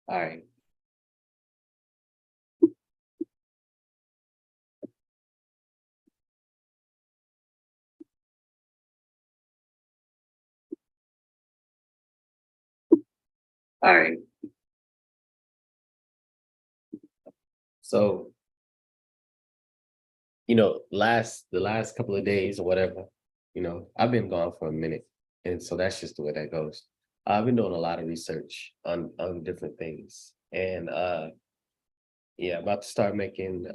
All right. All right. So, the last couple of days or whatever, I've been gone for a minute. And so that's just the way that goes. I've been doing a lot of research on different things. And yeah, about to start making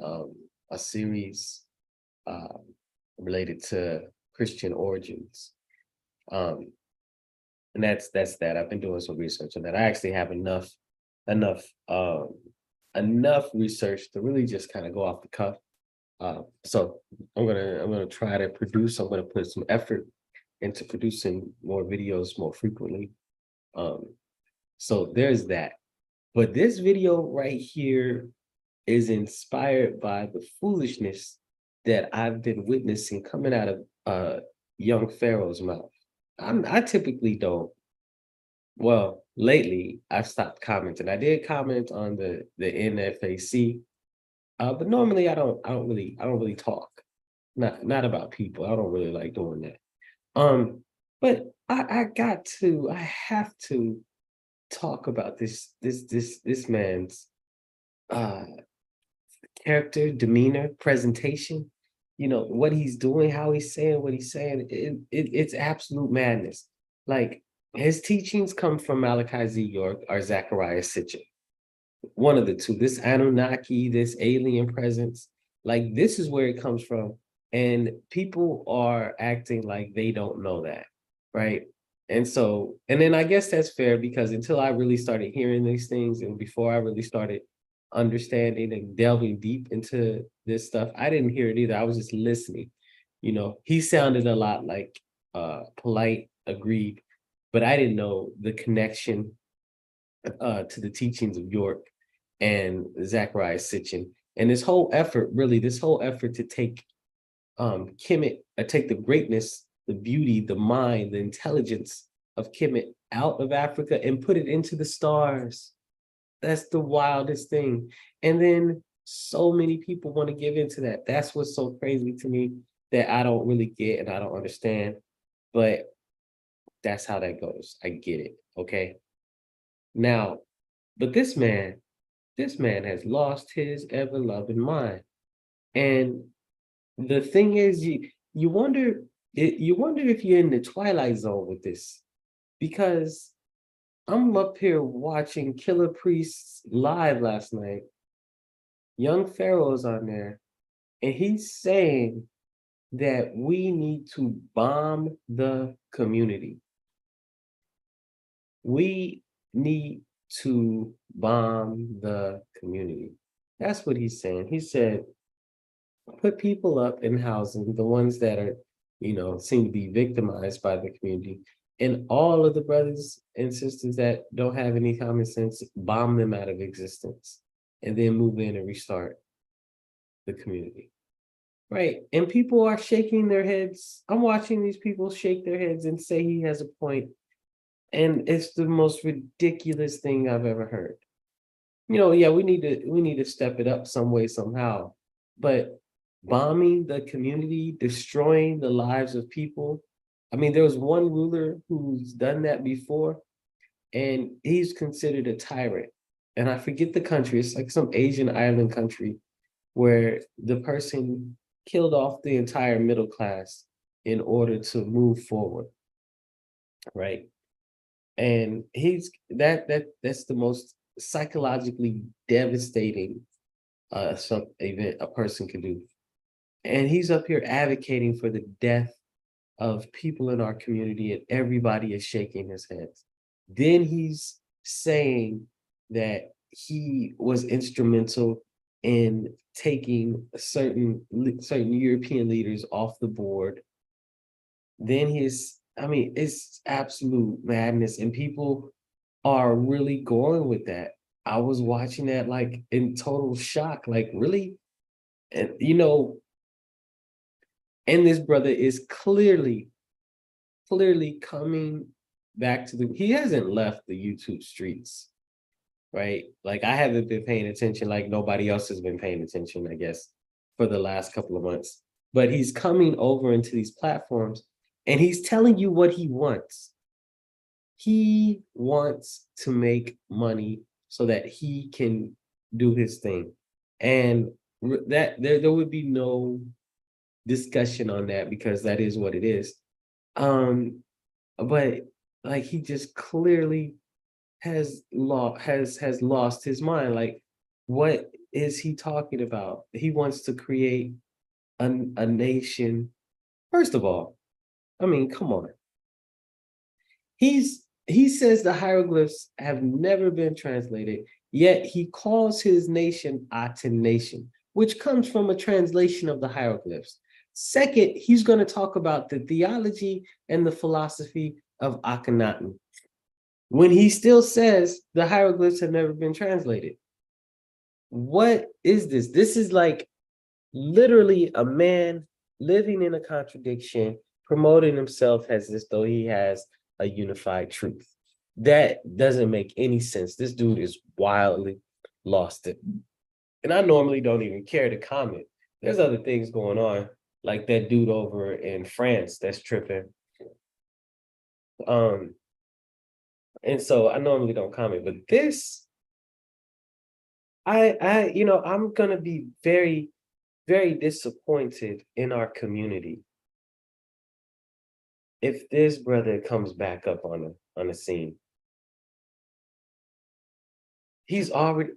a series uh related to Christian origins. Um, and that's that. I've been doing some research on that. I actually have enough um enough research to really just kind of go off the cuff. So I'm gonna try to produce. I'm gonna put some effort into producing more videos more frequently. Um, so there's that. But this video right here is inspired by the foolishness that I've been witnessing coming out of young Pharaoh's mouth. I typically don't. Well, lately I've stopped commenting. I did comment on the NFAC, but normally I don't really talk. Not about people. I don't really like doing that. But I have to talk about this man's uh character, demeanor, presentation. What he's doing, how he's saying what he's saying. It's absolute madness. Like his teachings come from Malachi Z. York or Zachariah Sitchin. One of the two. This Anunnaki, this alien presence, like this is where it comes from. And people are acting like they don't know that, right? And then I guess that's fair because until I really started hearing these things and before I really started understanding and delving deep into this stuff, I didn't hear it either. I was just listening. He sounded a lot like polite, agreed, but I didn't know the connection to the teachings of York and Zachariah Sitchin. And this whole effort to take Kemet, take the greatness, the beauty, the mind, the intelligence of Kemet out of Africa and put it into the stars. That's the wildest thing. And then so many people want to give into that. That's what's so crazy to me that I don't really get and I don't understand. But that's how that goes. I get it. Okay. Now, but this man has lost his ever loving mind. And the thing is, you wonder you wonder if you're in the twilight zone with this because I'm up here watching Killer Priests live last night. Young Pharaoh's on there, and he's saying that we need to bomb the community. We need to bomb the community. That's what he's saying. He said, put people up in housing, the ones that are, seem to be victimized by the community, and all of the brothers and sisters that don't have any common sense, bomb them out of existence, and then move in and restart the community. Right. And people are shaking their heads. I'm watching these people shake their heads and say he has a point. And it's the most ridiculous thing I've ever heard. Yeah, we need to step it up some way, somehow. But bombing the community, destroying the lives of people. I mean, there was one ruler who's done that before, and he's considered a tyrant. And I forget the country, it's like some Asian island country where the person killed off the entire middle class in order to move forward, right? And that's the most psychologically devastating some event a person can do. And he's up here advocating for the death of people in our community, and everybody is shaking his heads. Then he's saying that he was instrumental in taking certain European leaders off the board. Then I mean, it's absolute madness, and people are really going with that. I was watching that like in total shock, like really, and and this brother is clearly coming back to he hasn't left the YouTube streets. right? Like I haven't been paying attention like nobody else has been paying attention, I guess, for the last couple of months. But he's coming over into these platforms and he's telling you what he wants. He wants to make money so that he can do his thing. And that there would be no discussion on that because that is what it is. Um, but like he just clearly has lost his mind. Like, what is he talking about? He wants to create a nation. First of all, I mean, come on. He says the hieroglyphs have never been translated, yet he calls his nation Aten nation, which comes from a translation of the hieroglyphs. Second, he's going to talk about the theology and the philosophy of Akhenaten, when he still says the hieroglyphs have never been translated. What is this? This is like literally a man living in a contradiction, promoting himself as if though he has a unified truth. That doesn't make any sense. This dude is wildly lost it. And I normally don't even care to comment. There's other things going on, like that dude over in France that's tripping. And so I normally don't comment, but this, I'm gonna be very, very disappointed in our community if this brother comes back up on the scene. He's already,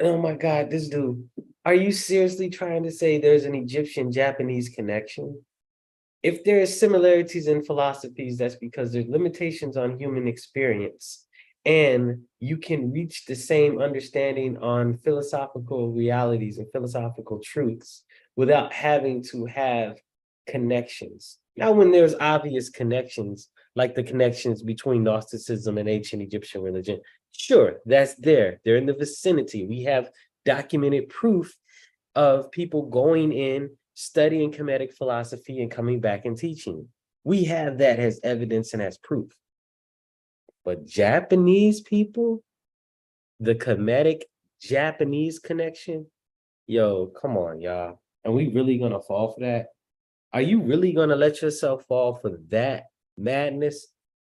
oh my God, this dude. Are you seriously trying to say there's an Egyptian Japanese connection? If there are similarities in philosophies, that's because there's limitations on human experience. And you can reach the same understanding on philosophical realities and philosophical truths without having to have connections. Now, when there's obvious connections, like the connections between Gnosticism and ancient Egyptian religion, sure, that's there. They're in the vicinity. We have documented proof of people going in, studying Kemetic philosophy, and coming back and teaching. We have that as evidence and as proof. But Japanese people, the Kemetic Japanese connection, yo, come on, y'all. Are we really gonna fall for that? Are you really gonna let yourself fall for that madness?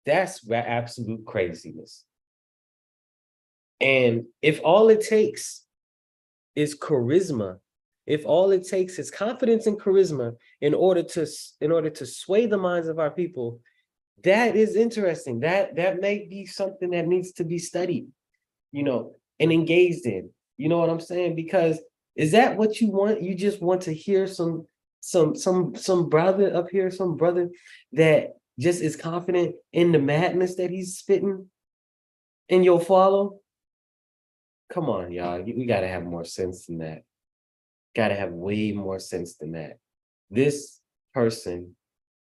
That's absolute craziness. And if all it takes is charisma, if all it takes is confidence and charisma in order to sway the minds of our people, that is interesting. That may be something that needs to be studied, and engaged in. You know what I'm saying? Because is that what you want? You just want to hear some brother up here, some brother that just is confident in the madness that he's spitting, and you'll follow? Come on, y'all. We gotta have more sense than that. Gotta have way more sense than that. This person,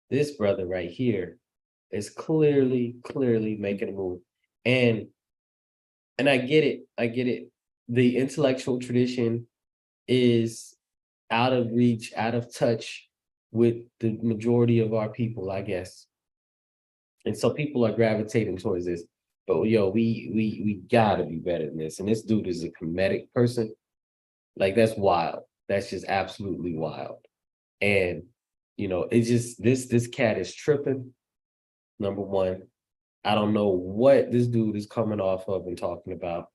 this brother right here, is clearly making a move. And I get it. I get it. The intellectual tradition is out of reach, out of touch with the majority of our people, I guess. And so people are gravitating towards this. But yo, we gotta be better than this. And this dude is a comedic person. Like, that's wild. That's just absolutely wild. And it's just this cat is tripping. Number one, I don't know what this dude is coming off of and talking about.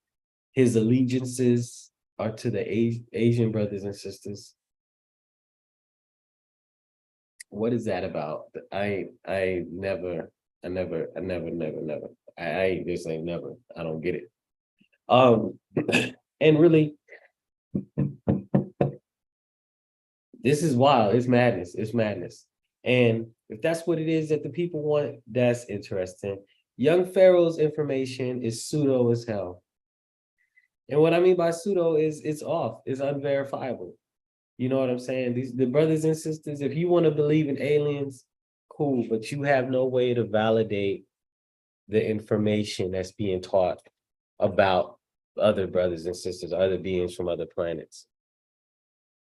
His allegiances are to the Asian brothers and sisters. What is that about? I never. I just ain't never. I don't get it. And really, this is wild. It's madness. It's madness. And if that's what it is that the people want, that's interesting. Young Pharaoh's information is pseudo as hell. And what I mean by pseudo is it's off. It's unverifiable. You know what I'm saying? The brothers and sisters, if you want to believe in aliens, cool, but you have no way to validate the information that's being taught about other brothers and sisters, other beings from other planets.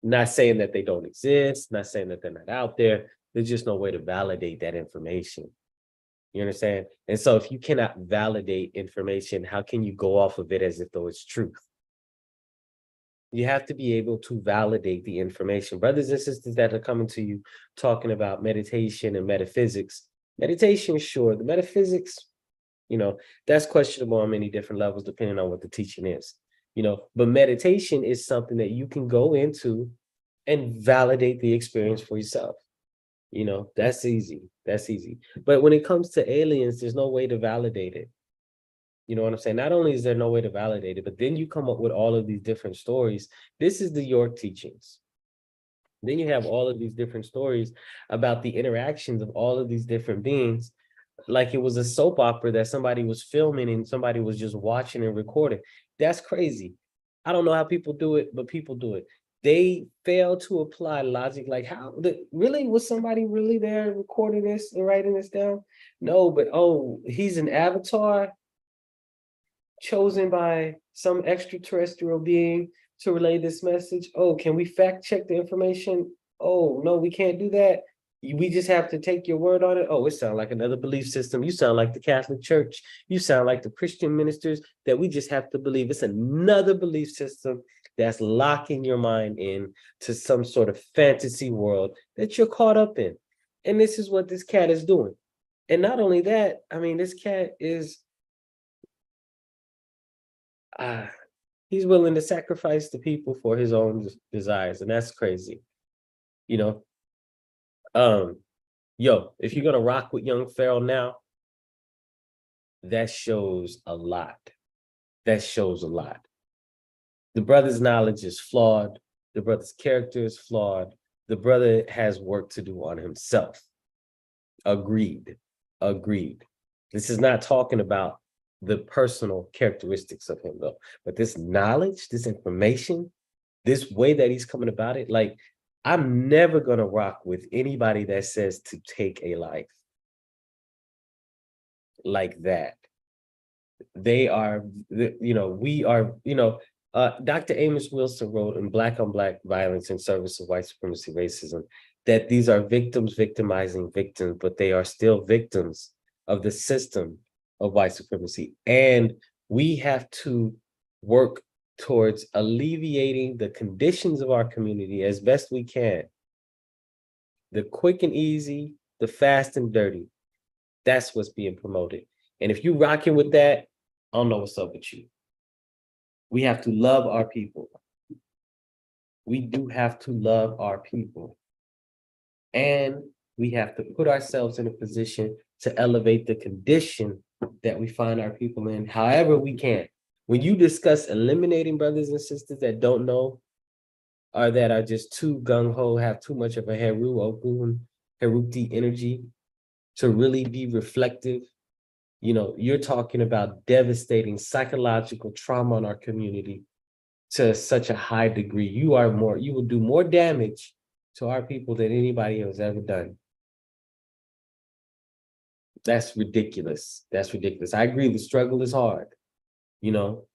Not saying that they don't exist, not saying that they're not out there. There's just no way to validate that information. You understand? And so if you cannot validate information, how can you go off of it as if though it's truth? You have to be able to validate the information. Brothers and sisters that are coming to you talking about meditation and metaphysics. Meditation, sure. The metaphysics, you know, that's questionable on many different levels, depending on what the teaching is. But meditation is something that you can go into and validate the experience for yourself. That's easy. That's easy. But when it comes to aliens, there's no way to validate it. You know what I'm saying? Not only is there no way to validate it, but then you come up with all of these different stories. This is the York teachings. Then you have all of these different stories about the interactions of all of these different beings, like it was a soap opera that somebody was filming and somebody was just watching and recording. That's crazy. I don't know how people do it, but people do it. They fail to apply logic. Like, really was somebody really there recording this and writing this down? No, but oh, he's an avatar chosen by some extraterrestrial being to relay this message. Oh, can we fact check the information? Oh, no, we can't do that. We just have to take your word on it. Oh, it sounds like another belief system. You sound like the Catholic Church. You sound like the Christian ministers that we just have to believe. It's another belief system that's locking your mind in to some sort of fantasy world that you're caught up in. And this is what this cat is doing. And not only that, I mean, this cat is he's willing to sacrifice the people for his own desires, and that's crazy. You know, if you're gonna rock with young Pharaoh now, that shows a lot. That shows a lot. The brother's knowledge is flawed. The brother's character is flawed. The brother has work to do on himself. Agreed. Agreed. This is not talking about the personal characteristics of him, though. But this knowledge, this information, this way that he's coming about it, like, I'm never going to rock with anybody that says to take a life like that. They are, we are, Dr. Amos Wilson wrote in Black on Black Violence in Service of White Supremacy Racism that these are victims victimizing victims, but they are still victims of the system of white supremacy. And we have to work towards alleviating the conditions of our community as best we can. The quick and easy, the fast and dirty. That's what's being promoted. And if you're rocking with that, I don't know what's up with you. We have to love our people. We do have to love our people. And we have to put ourselves in a position to elevate the condition that we find our people in, however we can. When you discuss eliminating brothers and sisters that don't know, or that are just too gung-ho, have too much of a Heruti energy to really be reflective, you're talking about devastating psychological trauma on our community to such a high degree. You will do more damage to our people than anybody has ever done. That's ridiculous. That's ridiculous. I agree, the struggle is hard.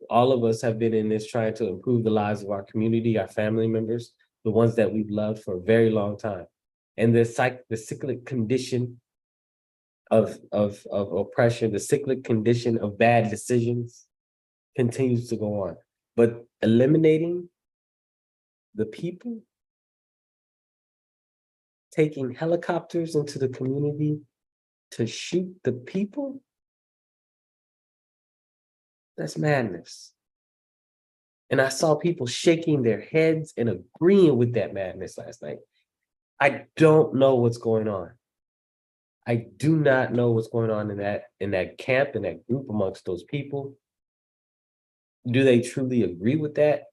All of us have been in this trying to improve the lives of our community, our family members, the ones that we've loved for a very long time. And the cyclic condition of oppression, the cyclic condition of bad decisions continues to go on. But eliminating the people, taking helicopters into the community to shoot the people, that's madness. And I saw people shaking their heads and agreeing with that madness last night. I don't know what's going on. I do not know what's going on in that camp, in that group, amongst those people. Do they truly agree with that?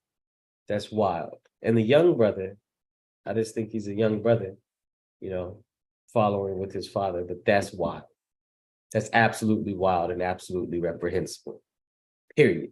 That's wild. And the young brother, I just think he's a young brother, following with his father, but that's wild. That's absolutely wild and absolutely reprehensible. Period.